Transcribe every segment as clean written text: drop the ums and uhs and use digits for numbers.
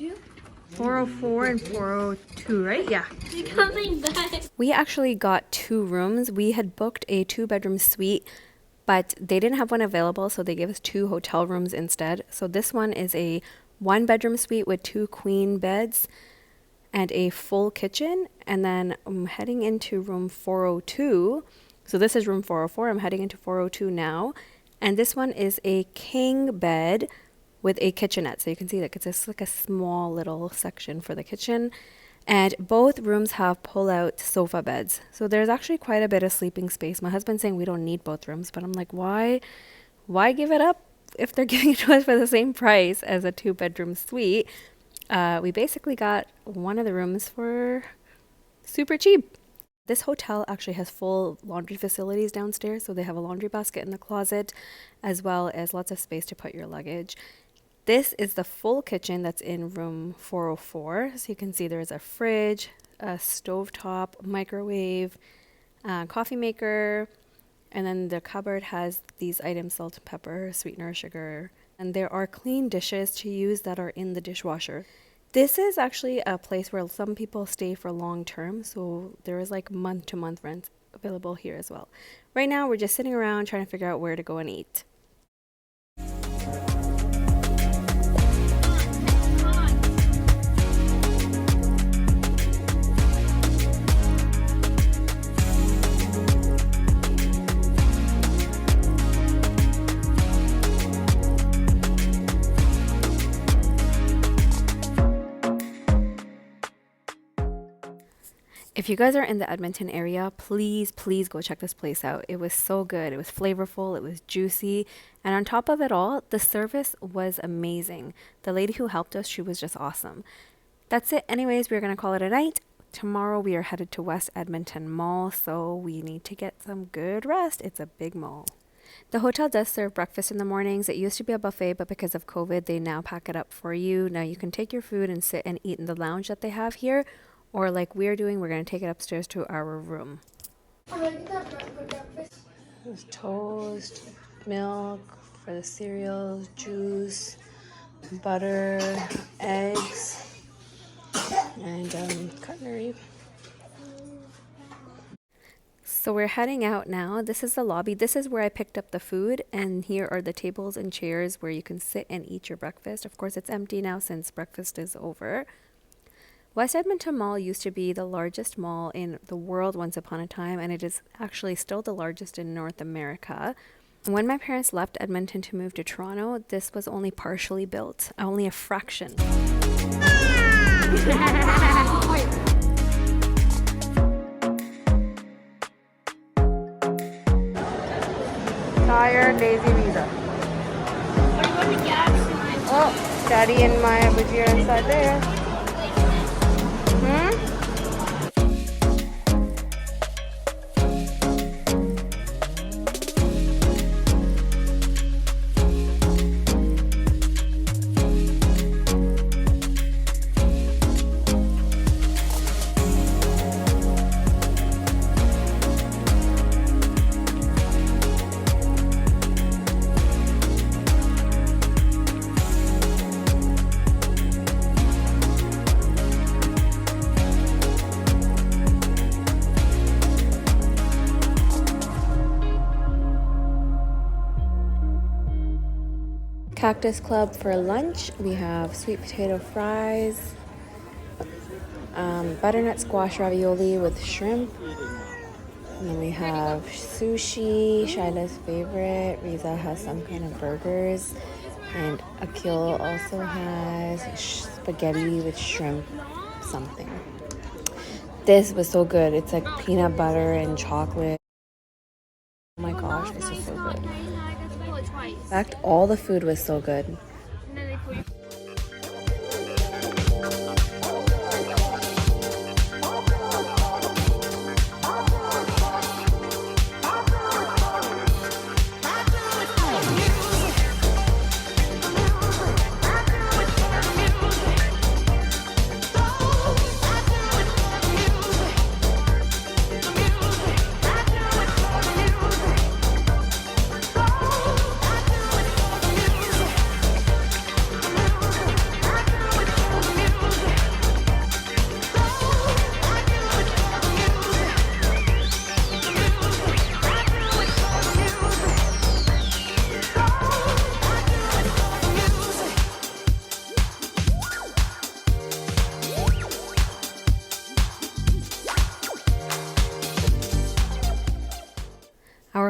402? 404 and 402, right? Yeah. You're coming back. We actually got 2 rooms. We had booked a 2-bedroom suite, but they didn't have one available, so they gave us 2 hotel rooms instead. So this one is a 1-bedroom suite with 2 queen beds and a full kitchen. And then I'm heading into room 402. So this is room 404. I'm heading into 402 now. And this one is a king bed with a kitchenette. So you can see that it's just like a small little section for the kitchen. And both rooms have pull-out sofa beds. So there's actually quite a bit of sleeping space. My husband's saying we don't need both rooms, but I'm like, why give it up if they're giving it to us for the same price as a 2-bedroom suite? We basically got one of the rooms for super cheap. This hotel actually has full laundry facilities downstairs. So they have a laundry basket in the closet, as well as lots of space to put your luggage. This is the full kitchen that's in room 404. So you can see there's a fridge, a stovetop, microwave, coffee maker, and then the cupboard has these items: salt and pepper, sweetener, sugar, and there are clean dishes to use that are in the dishwasher. This is actually a place where some people stay for long term, so there is like month-to-month rent available here as well. Right now we're just sitting around trying to figure out where to go and eat. If you guys are in the Edmonton area, please go check this place out. It was so good. It was flavorful. It was juicy. And on top of it all, the service was amazing. The lady who helped us, she was just awesome. That's it. Anyways, we're going to call it a night. Tomorrow we are headed to West Edmonton Mall, so we need to get some good rest. It's a big mall. The hotel does serve breakfast in the mornings. It used to be a buffet, but because of COVID, they now pack it up for you. Now you can take your food and sit and eat in the lounge that they have here. Or like we're doing, we're going to take it upstairs to our room. There's toast, milk for the cereals, juice, butter, eggs, and cutlery. So we're heading out now. This is the lobby. This is where I picked up the food, and here are the tables and chairs where you can sit and eat your breakfast. Of course, it's empty now since breakfast is over. West Edmonton Mall used to be the largest mall in the world once upon a time, and it is actually still the largest in North America. When my parents left Edmonton to move to Toronto, this was only partially built, only a fraction. Tire, Daisy, Visa. Oh, Daddy and Maya Bajir inside there. Cactus Club for lunch. We have sweet potato fries, butternut squash ravioli with shrimp, and then we have sushi, Shila's favorite. Riza has some kind of burgers, and Akil also has spaghetti with shrimp something. This was so good. It's like peanut butter and chocolate. Oh my gosh, this is so good. In fact, all the food was so good.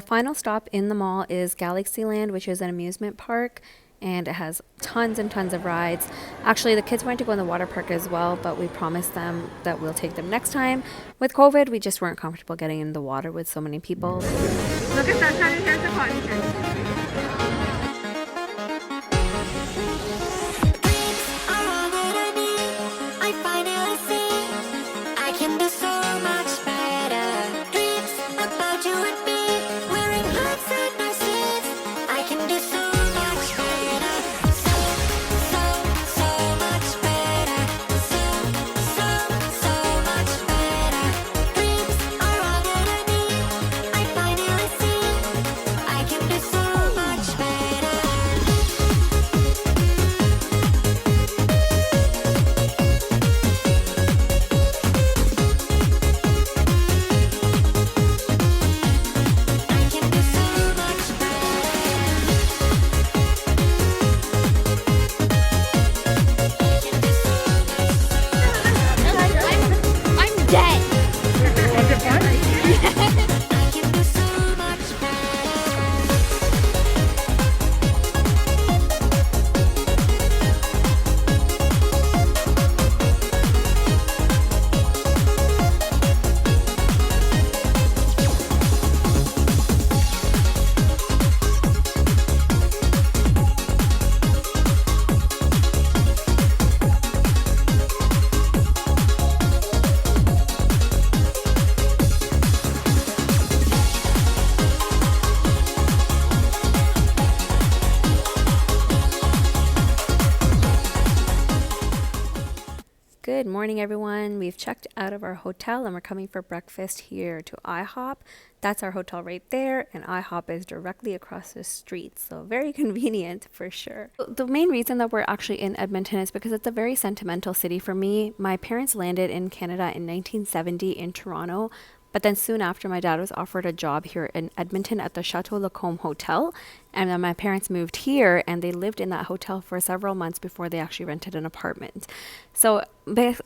final stop in the mall is Galaxyland, which is an amusement park, and it has tons and tons of rides. Actually, the kids wanted to go in the water park as well, but we promised them that we'll take them next time. With COVID, we just weren't comfortable getting in the water with so many people. Look at that, Sunny. Here's the cotton candy. Good morning, everyone. We've checked out of our hotel and we're coming for breakfast here to IHOP. That's our hotel right there, and IHOP is directly across the street, so very convenient for sure. The main reason that we're actually in Edmonton is because it's a very sentimental city for me. My parents landed in Canada in 1970 in Toronto, but then soon after, my dad was offered a job here in Edmonton at the Chateau Lacombe Hotel. And then my parents moved here and they lived in that hotel for several months before they actually rented an apartment. So,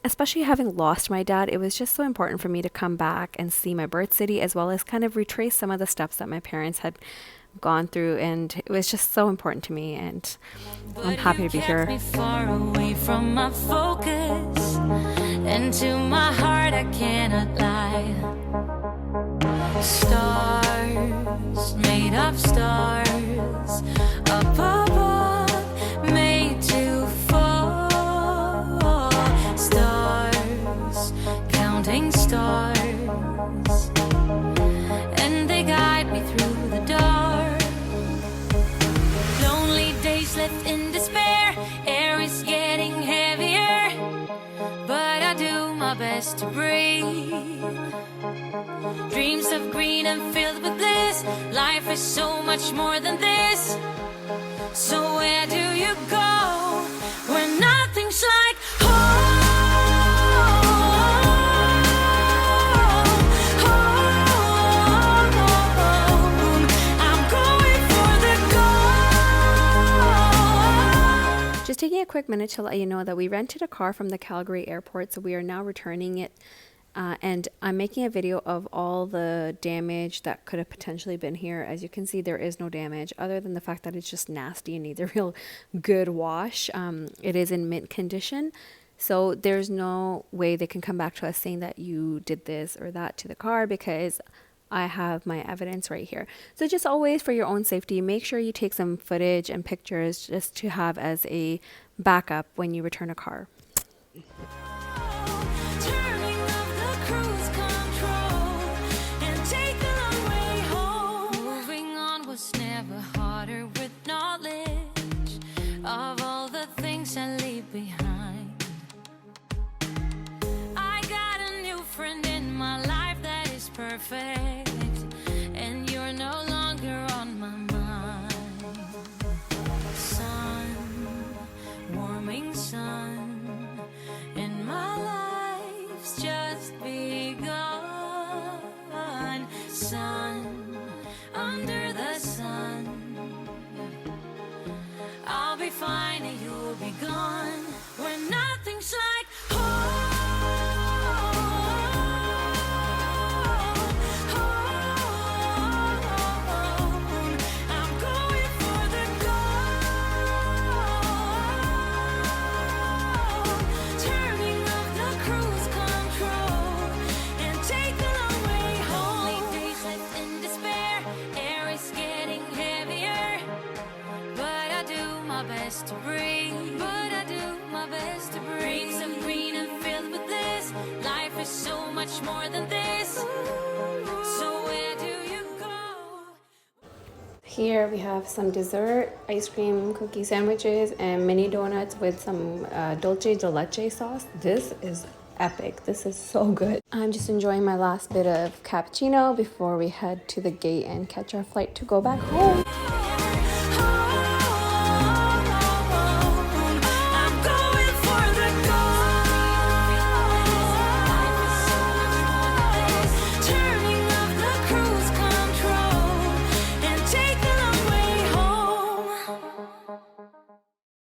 especially having lost my dad, it was just so important for me to come back and see my birth city, as well as kind of retrace some of the steps that my parents had gone through. And it was just so important to me, and I'm happy to be here. Me far away from my focus, and to my heart I cannot lie. Stars made of stars up above, made to fall. Stars counting stars, and they guide me through the dark. Lonely days left in despair, air is getting heavier, but I do my best to breathe. Dreams of green and filled with bliss, life is so much more than this. So where do you go when nothing's like home? I'm going for the gold. Just taking a quick minute to let you know that we rented a car from the Calgary airport, so we are now returning it. And I'm making a video of all the damage that could have potentially been here. As you can see, there is no damage other than the fact that it's just nasty and needs a real good wash. It is in mint condition. So there's no way they can come back to us saying that you did this or that to the car, because I have my evidence right here. So just always, for your own safety, make sure you take some footage and pictures just to have as a backup when you return a car. Turning off the cruise control and take the long way home. Moving on was never harder with knowledge of all the things I leave behind. I got a new friend in my life that is perfect, and you're no longer on my mind. Sun, warming sun, and my life's just begun. Sun, under the sun, I'll be fine and you'll be gone when nothing's like home. Here we have some dessert, ice cream, cookie sandwiches, and mini donuts with some dulce de leche sauce. This is epic. This is so good. I'm just enjoying my last bit of cappuccino before we head to the gate and catch our flight to go back home.